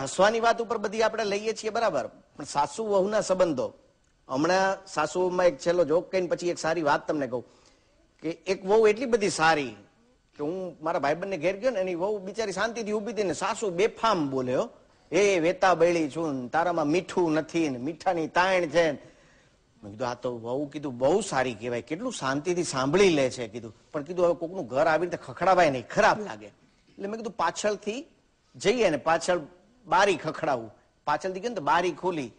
હસવાની વાત ઉપર બધી આપણે લઈએ છીએ બરાબર, પણ સાસુ વહુના સંબંધો, હમણાં સાસુમાં એક છેલ્લો જોક કહીને પછી એક સારી વાત તમને કહું કે એક વહુ એટલી બધી સારી કે હું મારા ભાઈબંધને ઘેર ગયો ને, એની વહુ બિચારી શાંતિથી ઊભી હતી ને સાસુ બેફામ બોલ્યો, એ વેતા બૈળી છું, તારામાં મીઠું નથી ને મીઠાની તાણ છે. મેં કીધું આ તો વહુ કીધું બહુ સારી કહેવાય, કેટલું શાંતિથી સાંભળી લે છે કીધું, પણ કીધું હવે કોકનું ઘર આવી રીતે ખખડાવાય નહીં, ખરાબ લાગે. એટલે મેં કીધું પાછળથી જઈએ ને પાછળ બારી ખખડાવું. પાછળથી ગયું ને તો બારી ખોલી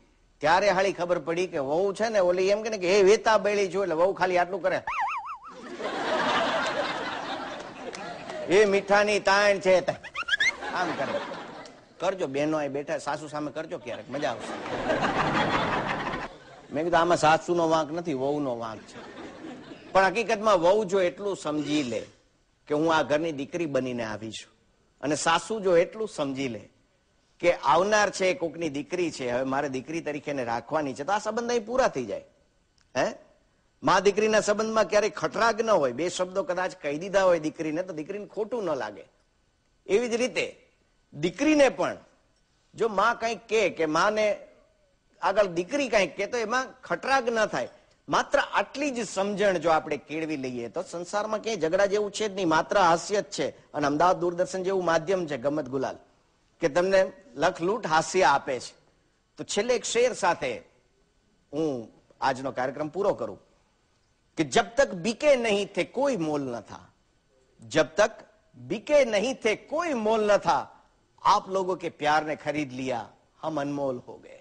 ત્યારે હાળી ખબર પડી કે વહુ છે ને ઓલી એમ કે એ વેતા બૈળી છું, એટલે વહુ ખાલી આટલું કરે, એ મીઠાની તાણ છે આમ કરે. કરજો બહેનો અહીં બેઠા સાસુ સામે કરજો ક્યારેક, મજા આવશે. મેં કીધું આમાં સાસુનો વાંક નથી, વહુનો વાંક છે. પણ હકીકતમાં વહુ જો એટલું સમજી લે કે હું આ ઘરની દીકરી બનીને આવી છું, અને સાસુ જો એટલું સમજી લે કે આવનાર છે કોકની દીકરી છે, હવે મારે દીકરી તરીકે રાખવાની છે, તો આ સંબંધ અહીં પૂરા થઈ જાય. હે મા દીકરીના સંબંધમાં ક્યારેય ખટરાગ ન હોય, બે શબ્દો કદાચ કહી દીધા હોય દીકરીને તો દીકરીને ખોટું ન લાગે. એવી જ રીતે દીકરીને પણ જો માં કંઈક કે માને આગળ દીકરી કંઈક કે તો એમાં ખટરાગ ન થાય. માત્ર આટલી જ સમજણ જો આપણે કેળવી લઈએ તો સંસારમાં ક્યાંય ઝઘડા જેવું છે જ નહીં, માત્ર હાસ્ય જ છે. અને અમદાવાદ દૂરદર્શન જેવું માધ્યમ છે ગમત ગુલાલ કે તમને લખલૂટ હાસ્ય આપે છે. તો છેલ્લે એક શેર સાથે હું આજનો કાર્યક્રમ પૂરો કરું कि जब तक बिके नहीं थे कोई मोल न था, जब तक बिके नहीं थे कोई मोल न था, आप लोगों के प्यार ने खरीद लिया, हम अनमोल हो गए.